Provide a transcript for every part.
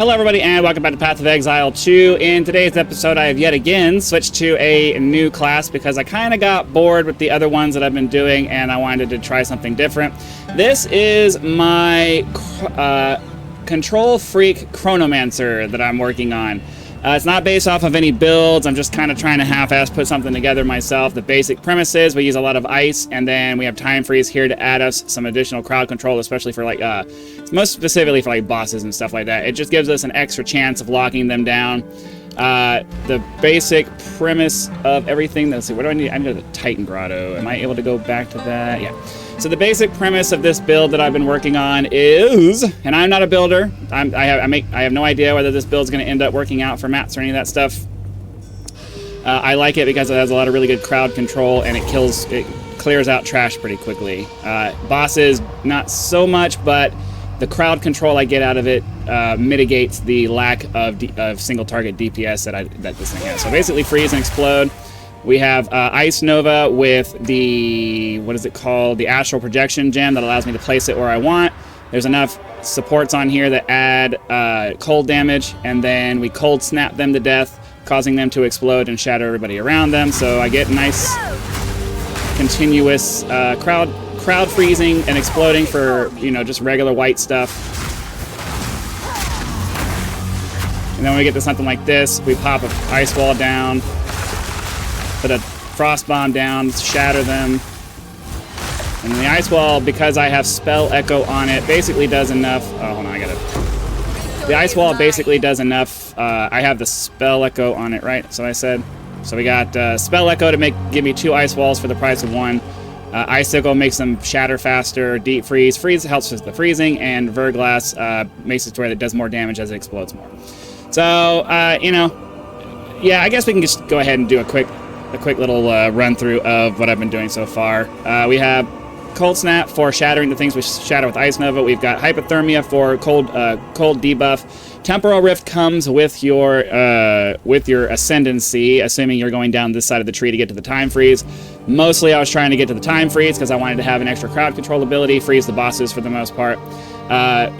Hello everybody and welcome back to Path of Exile 2. In today's episode I have yet again switched to a new class because I kind of got bored with the other ones that I've been doing and I wanted to try something different. This is my Control Freak Chronomancer that I'm working on. It's not based off of any builds. I'm just kind of trying to half-ass put something together myself. The basic premise is we use a lot of ice, and then we have time freeze here to add us some additional crowd control, especially for like, most specifically for like bosses and stuff like that. It just gives us an extra chance of locking them down. The basic premise of everything. Let's see, what do I need? I need the Titan Grotto. Am I able to go back to that? Yeah. So the basic premise of this build that I've been working on is, and I'm not a builder. I have no idea whether this build's going to end up working out for maps or any of that stuff. I like it because it has a lot of really good crowd control and it clears out trash pretty quickly. Bosses, not so much, but the crowd control I get out of it mitigates the lack of single target DPS that this thing has. So basically, freeze and explode. We have Ice Nova with the, what is it called? The Astral Projection Gem that allows me to place it where I want. There's enough supports on here that add cold damage, and then we cold snap them to death, causing them to explode and shatter everybody around them. So I get nice continuous crowd freezing and exploding for, you know, just regular white stuff. And then when we get to something like this, we pop an ice wall down, put a frost bomb down, shatter them. And the ice wall, because I have spell echo on it, basically does enough. Oh, hold on, I gotta. The ice wall basically does enough. I have the spell echo on it, right? So I said. So we got spell echo to give me 2 ice walls for the price of 1. Icicle makes them shatter faster. Deep freeze. Freeze helps with the freezing, and Verglass makes it to where it does more damage as it explodes more. So you know, yeah, I guess we can just go ahead and do a quick little run through of what I've been doing so far. We have Cold Snap for shattering the things we shatter with Ice Nova. We've got Hypothermia for cold debuff. Temporal Rift comes with your Ascendancy, assuming you're going down this side of the tree to get to the Time Freeze. Mostly I was trying to get to the Time Freeze because I wanted to have an extra crowd control ability, freeze the bosses for the most part.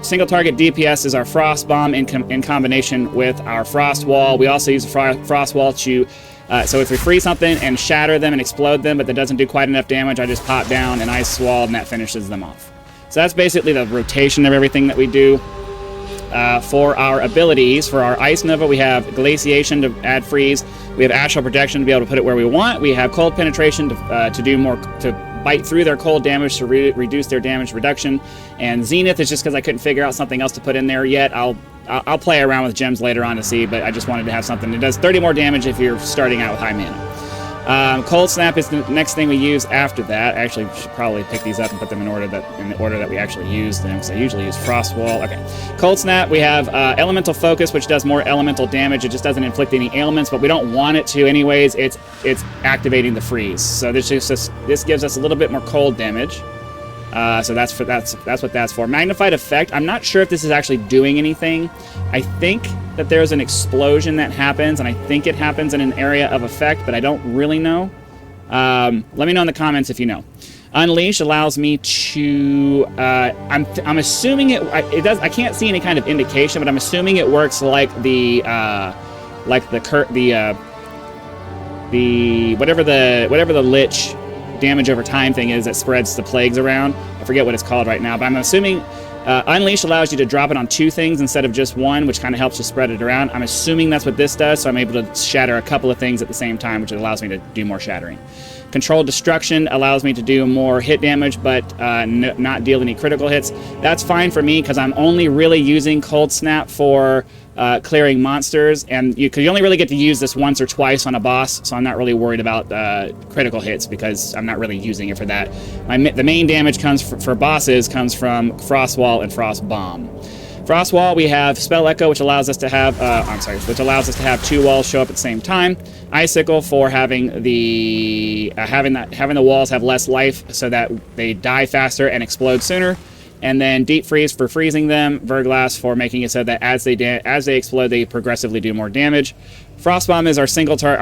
Single target DPS is our Frost Bomb in combination with our Frost Wall. We also use the Frost Wall to, so if we freeze something and shatter them and explode them, but that doesn't do quite enough damage, I just pop down an Ice Wall and that finishes them off. So that's basically the rotation of everything that we do. For our abilities, for our Ice Nova, we have Glaciation to add freeze. We have Astral Projection to be able to put it where we want. We have Cold Penetration to do more, to bite through their cold damage to reduce their damage reduction. And Zenith is just because I couldn't figure out something else to put in there yet. I'll play around with gems later on to see, but I just wanted to have something that does 30 more damage if you're starting out with high mana. Cold Snap is the next thing we use after that. Actually, we should probably pick these up and put them in the order that we actually use them, because I usually use Frost Wall. Okay. Cold Snap, we have Elemental Focus, which does more elemental damage. It just doesn't inflict any ailments, but we don't want it to anyways. It's activating the freeze. So this gives us a little bit more cold damage. So that's what that's for. Magnified Effect, I'm not sure if this is actually doing anything. I think that there's an explosion that happens, and I think it happens in an area of effect, but I don't really know. Let me know in the comments if you know. Unleash allows me to, I'm assuming it does. I can't see any kind of indication, but I'm assuming it works like the whatever the Lich damage over time thing is that spreads the plagues around. I forget what it's called right now, but I'm assuming Unleash allows you to drop it on 2 things instead of just 1, which kind of helps you spread it around. I'm assuming that's what this does, so I'm able to shatter a couple of things at the same time, which allows me to do more shattering. Controlled Destruction allows me to do more hit damage, but not deal any critical hits. That's fine for me because I'm only really using Cold Snap for clearing monsters, and because you only really get to use this once or twice on a boss, so I'm not really worried about critical hits because I'm not really using it for that. The main damage comes for bosses comes from Frost Wall and Frost Bomb. Frost Wall, we have Spell Echo, which allows us to have, which allows us to have 2 walls show up at the same time. Icicle for having the walls have less life so that they die faster and explode sooner. And then Deep Freeze for freezing them. Verglass for making it so that as they explode, they progressively do more damage. Frost Bomb is our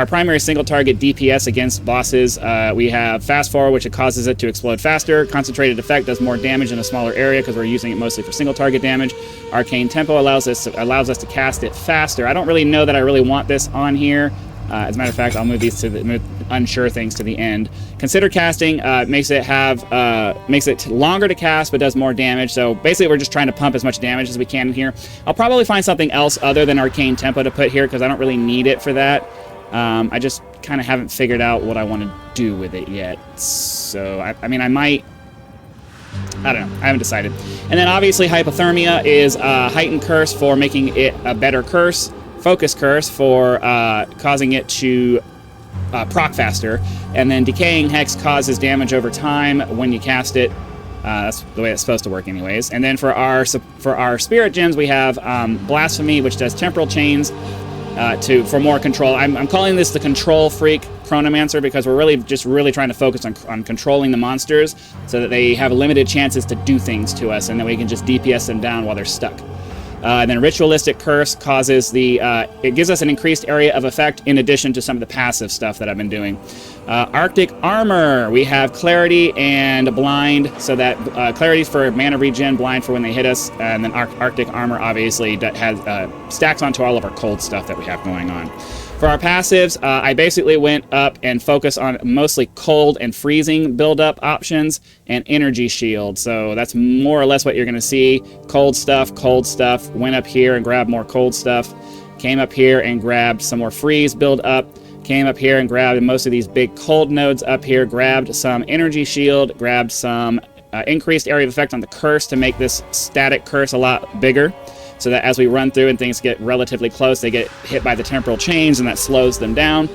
primary single target DPS against bosses. We have Fast Forward, which it causes it to explode faster. Concentrated Effect does more damage in a smaller area because we're using it mostly for single target damage. Arcane Tempo allows us to cast it faster. I don't really know that I really want this on here. As a matter of fact, I'll move these to the unsure things to the end. Consider Casting makes it longer to cast, but does more damage. So basically, we're just trying to pump as much damage as we can in here. I'll probably find something else other than Arcane Tempo to put here because I don't really need it for that. I just kind of haven't figured out what I want to do with it yet. So I mean, I might. I don't know. I haven't decided. And then obviously, Hypothermia is a heightened curse for making it a better curse. Focus Curse for causing it to proc faster, and then Decaying Hex causes damage over time when you cast it. That's the way it's supposed to work anyways. And then for our Spirit Gems, we have Blasphemy, which does Temporal Chains for more control. I'm calling this the Control Freak Chronomancer because we're really trying to focus on controlling the monsters so that they have limited chances to do things to us, and then we can just DPS them down while they're stuck. And then Ritualistic Curse causes it gives us an increased area of effect in addition to some of the passive stuff that I've been doing. Arctic Armor, we have Clarity and Blind, so that Clarity's for mana regen, Blind for when they hit us, and then Arctic Armor obviously has stacks onto all of our cold stuff that we have going on. For our passives, I basically went up and focused on mostly cold and freezing build-up options and energy shield. So that's more or less what you're going to see. Cold stuff, went up here and grabbed more cold stuff, came up here and grabbed some more freeze build-up, came up here and grabbed most of these big cold nodes up here, grabbed some energy shield, grabbed some increased area of effect on the curse to make this static curse a lot bigger, so that as we run through and things get relatively close, they get hit by the temporal chains, and that slows them down.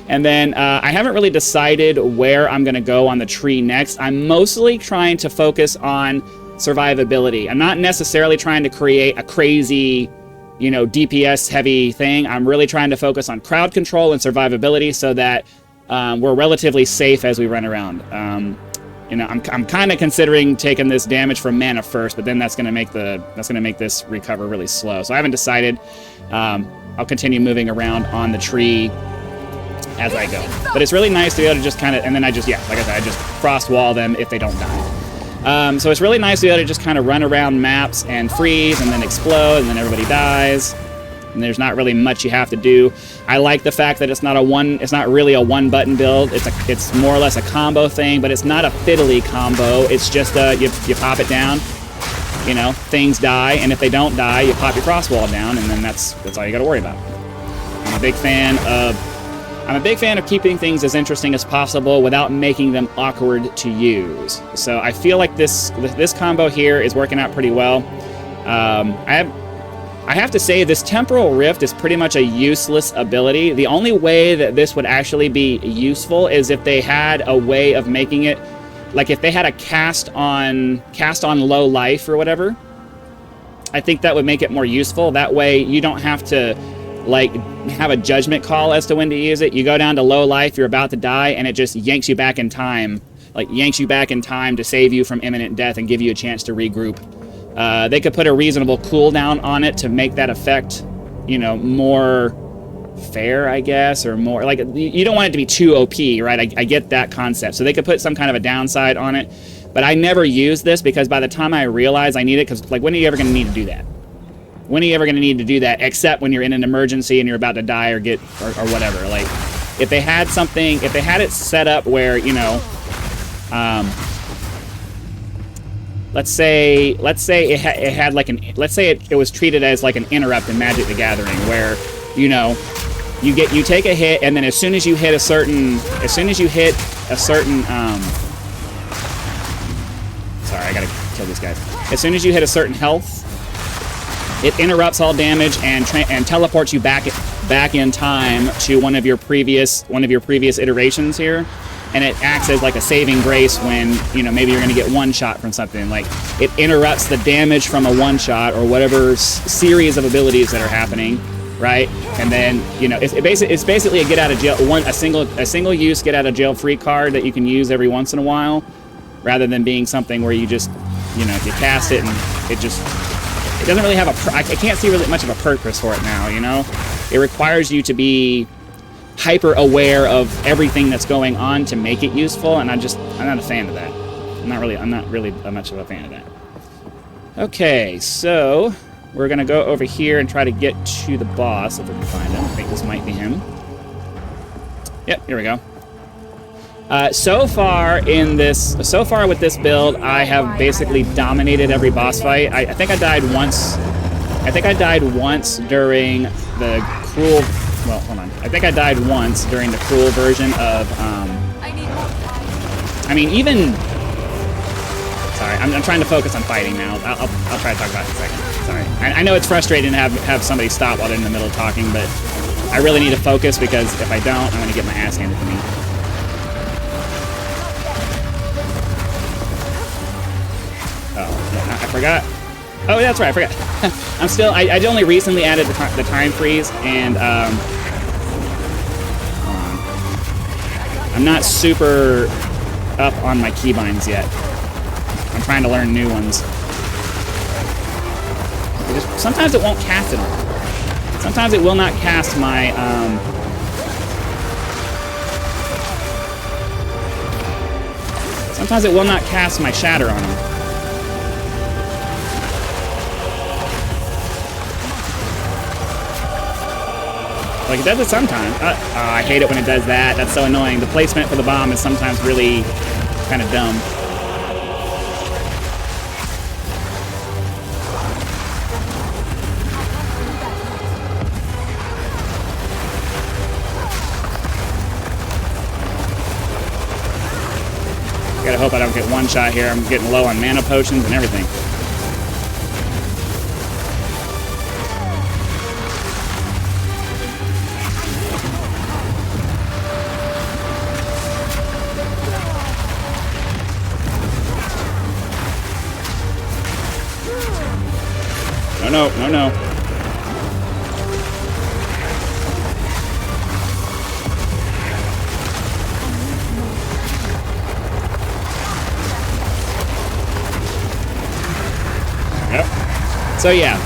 And then I haven't really decided where I'm going to go on the tree next. I'm mostly trying to focus on survivability. I'm not necessarily trying to create a crazy, DPS-heavy thing. I'm really trying to focus on crowd control and survivability so that we're relatively safe as we run around. I'm kind of considering taking this damage from mana first, but then that's going to make this recover really slow. So I haven't decided. I'll continue moving around on the tree as I go. But it's really nice to be able to just kind of, and then like I said, I just frost wall them if they don't die. So it's really nice to be able to just kind of run around maps and freeze and then explode and then everybody dies. And there's not really much you have to do. I like the fact that it's not really a one button build. It's more or less a combo thing, but it's not a fiddly combo. It's just you pop it down, things die, and if they don't die, you pop your frost wall down, and then that's all you got to worry about. I'm a big fan of keeping things as interesting as possible without making them awkward to use. So I feel like this combo here is working out pretty well. I have to say, this Temporal Rift is pretty much a useless ability. The only way that this would actually be useful is if they had a way of making it, like if they had a cast on low life or whatever. I think that would make it more useful. That way you don't have to have a judgment call as to when to use it. You go down to low life, you're about to die, and it just yanks you back in time. To save you from imminent death and give you a chance to regroup. They could put a reasonable cooldown on it to make that effect, more fair, I guess, or more you don't want it to be too OP, right? I get that concept. So they could put some kind of a downside on it, but I never use this because by the time I realize I need it, because when are you ever going to need to do that? When are you ever going to need to do that? Except when you're in an emergency and you're about to die or whatever. If they had it set up where let's say it had it was treated as like an interrupt in Magic the Gathering, where you take a hit, and then as soon as you hit a certain sorry, I gotta kill these guys. As soon as you hit a certain health, it interrupts all damage and teleports you back in time to one of your previous iterations here. And it acts as like a saving grace when, maybe you're going to get one shot from something. Like, it interrupts the damage from a one shot or whatever series of abilities that are happening, right? And then, it's basically a get out of jail, a single use get out of jail free card that you can use every once in a while, rather than being something where you just, you cast it and it doesn't really have I can't see really much of a purpose for it now, you know? It requires you to be hyper aware of everything that's going on to make it useful, and I'm not a fan of that. I'm not really much of a fan of that. Okay, so we're gonna go over here and try to get to the boss if we can find him. I think this might be him. Yep, here we go. So far with this build, I have basically dominated every boss fight. I think I died once. I think I died once during the cruel. Well, hold on. I think I died once during the cruel version of. I mean, even. Sorry, I'm trying to focus on fighting now. I'll try to talk about it in a second. Sorry. I know it's frustrating to have somebody stop while they're in the middle of talking, but I really need to focus because if I don't, I'm going to get my ass handed to me. I forgot. Oh, that's right, I forgot. I only recently added the time freeze, and I'm not super up on my keybinds yet. I'm trying to learn new ones. Sometimes it won't cast it on. Sometimes it will not cast my, sometimes it will not cast my shatter on them. Like, it does it sometimes. I hate it when it does that. That's so annoying. The placement for the bomb is sometimes really kind of dumb. Gotta hope I don't get one shot here. I'm getting low on mana potions and everything. No. Yep. So yeah,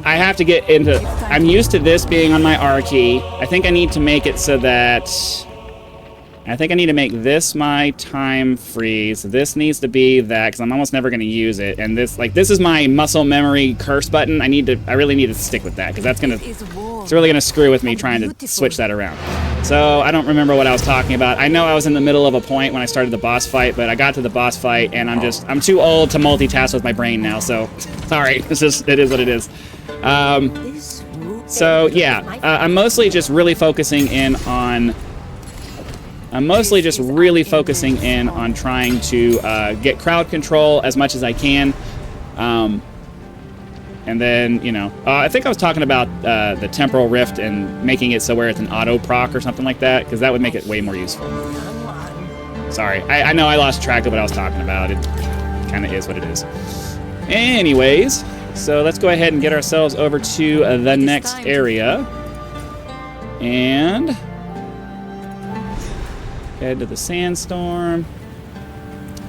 I have to get into. I'm used to this being on my R key. I think I need to make it so that. I think I need to make this my time freeze. This needs to be that because I'm almost never going to use it. And this is my muscle memory curse button. I really need to stick with that because it's really gonna screw with me trying to switch that around. So I don't remember what I was talking about. I know I was in the middle of a point when I started the boss fight, but I got to the boss fight and I'm too old to multitask with my brain now. So sorry, it is what it is. So yeah, I'm mostly just really focusing in on. I'm mostly just really focusing in on trying to get crowd control as much as I can. And then, you know, I think I was talking about the temporal rift and making it so where it's an auto proc or something like that, because that would make it way more useful. Sorry, I know I lost track of what I was talking about. It kind of is what it is. Anyways, so let's go ahead and get ourselves over to the next area. And head to the sandstorm.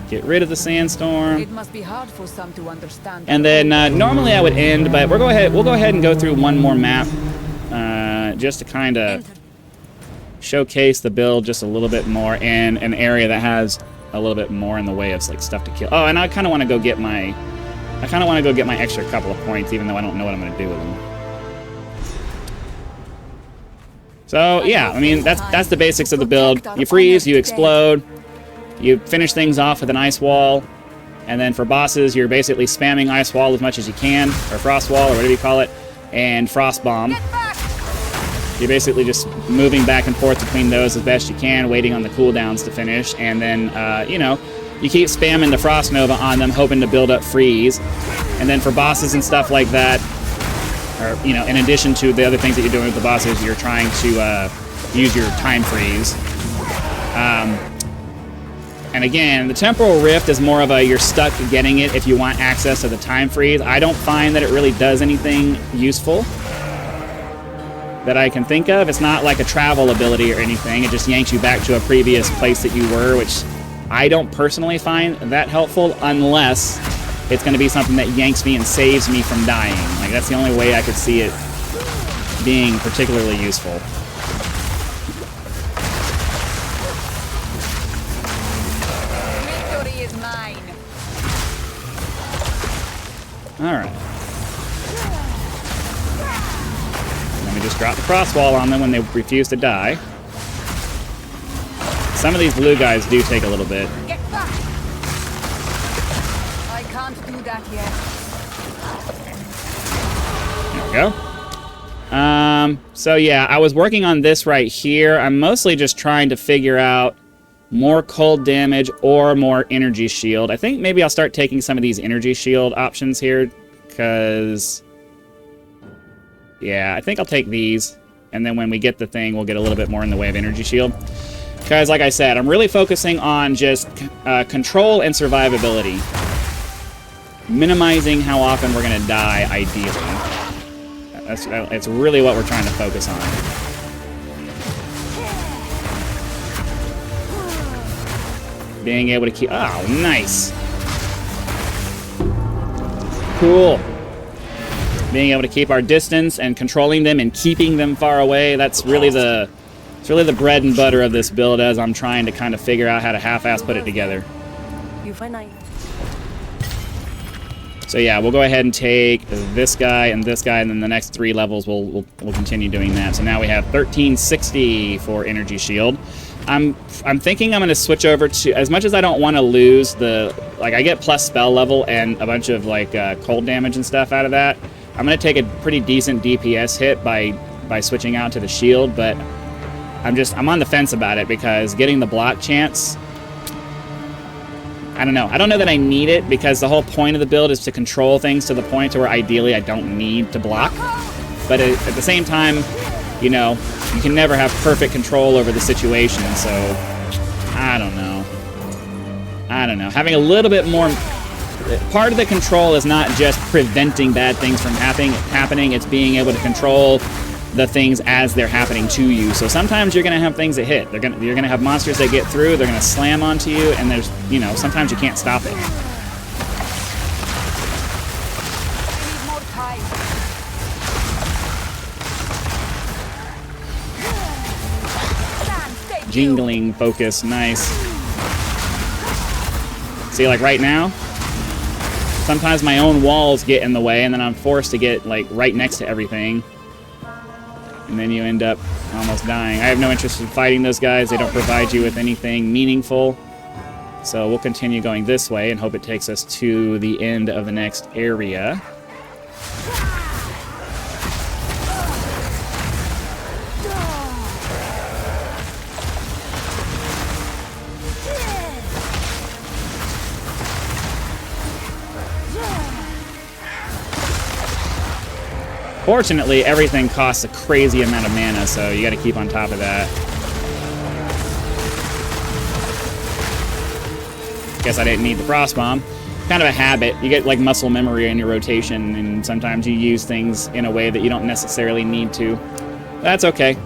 Get rid of the sandstorm. It must be hard for some to understand. And then normally I would end, but we'll go ahead and go through one more map just to kind of showcase the build just a little bit more in an area that has a little bit more in the way of like stuff to kill. Oh, and I kind of want to go get my extra couple of points, even though I don't know what I'm going to do with them. So yeah, I mean that's the basics of the build. You freeze, you explode, you finish things off with an ice wall, and then for bosses you're basically spamming ice wall as much as you can, or frost wall, or whatever you call it, and frost bomb. You're basically just moving back and forth between those as best you can, waiting on the cooldowns to finish, and then you know, you keep spamming the frost nova on them, hoping to build up freeze, and then for bosses and stuff like that. Or, you know, in addition to the other things that you're doing with the bosses, you're trying to use your time freeze. And again, the temporal rift is more of a you're stuck getting it if you want access to the time freeze. I don't find that it really does anything useful that I can think of. It's not like a travel ability or anything. It just yanks you back to a previous place that you were, which I don't personally find that helpful unless it's going to be something that yanks me and saves me from dying. Like, that's the only way I could see it being particularly useful. Victory is mine. Alright. Let me just drop the crosswall on them when they refuse to die. Some of these blue guys do take a little bit. Get back! I can't do that yet. There we go. So yeah, I was working on this right here. I'm mostly just trying to figure out more cold damage or more energy shield. I think maybe I'll start taking some of these energy shield options here, because yeah, I think I'll take these, and then when we get the thing, we'll get a little bit more in the way of energy shield. Because like I said, I'm really focusing on just control and survivability. Minimizing how often we're going to die, ideally. It's really what we're trying to focus on. Being able to keep... Oh, nice. Cool. Being able to keep our distance and controlling them and keeping them far away, that's really the... It's really the bread and butter of this build as I'm trying to kind of figure out how to half-ass put it together. So yeah, we'll go ahead and take this guy, and then the next 3 levels we'll continue doing that. So now we have 1360 for energy shield. I'm thinking I'm going to switch over to, as much as I don't want to lose the, like, I get plus spell level and a bunch of like cold damage and stuff out of that. I'm going to take a pretty decent DPS hit by switching out to the shield, but I'm on the fence about it because getting the block chance, I don't know. I don't know that I need it, because the whole point of the build is to control things to the point to where ideally I don't need to block. But at the same time, you know, you can never have perfect control over the situation, so I don't know. Having a little bit more... Part of the control is not just preventing bad things from happening, it's being able to control the things as they're happening to you. So sometimes you're going to have things that hit. You're going to have monsters that get through, they're going to slam onto you, and there's, you know, sometimes you can't stop it. Jingling focus, nice. See, like right now, sometimes my own walls get in the way, and then I'm forced to get like right next to everything. And then you end up almost dying. I have no interest in fighting those guys. They don't provide you with anything meaningful. So we'll continue going this way and hope it takes us to the end of the next area. Fortunately, everything costs a crazy amount of mana, so you got to keep on top of that. Guess I didn't need the frost bomb. Kind of a habit. You get like muscle memory in your rotation, and sometimes you use things in a way that you don't necessarily need to. That's okay.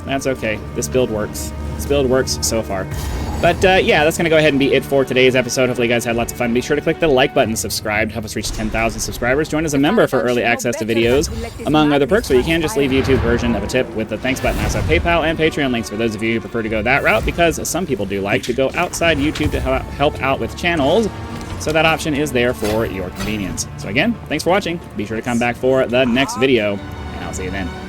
That's okay. This build works. This build works so far. But yeah, that's going to go ahead and be it for today's episode. Hopefully you guys had lots of fun. Be sure to click the like button, subscribe to help us reach 10,000 subscribers. Join as a member for early access to videos, among other perks, where you can just leave YouTube version of a tip with the thanks button. I also have PayPal and Patreon links for those of you who prefer to go that route, because some people do like to go outside YouTube to help out with channels. So that option is there for your convenience. So again, thanks for watching. Be sure to come back for the next video, and I'll see you then.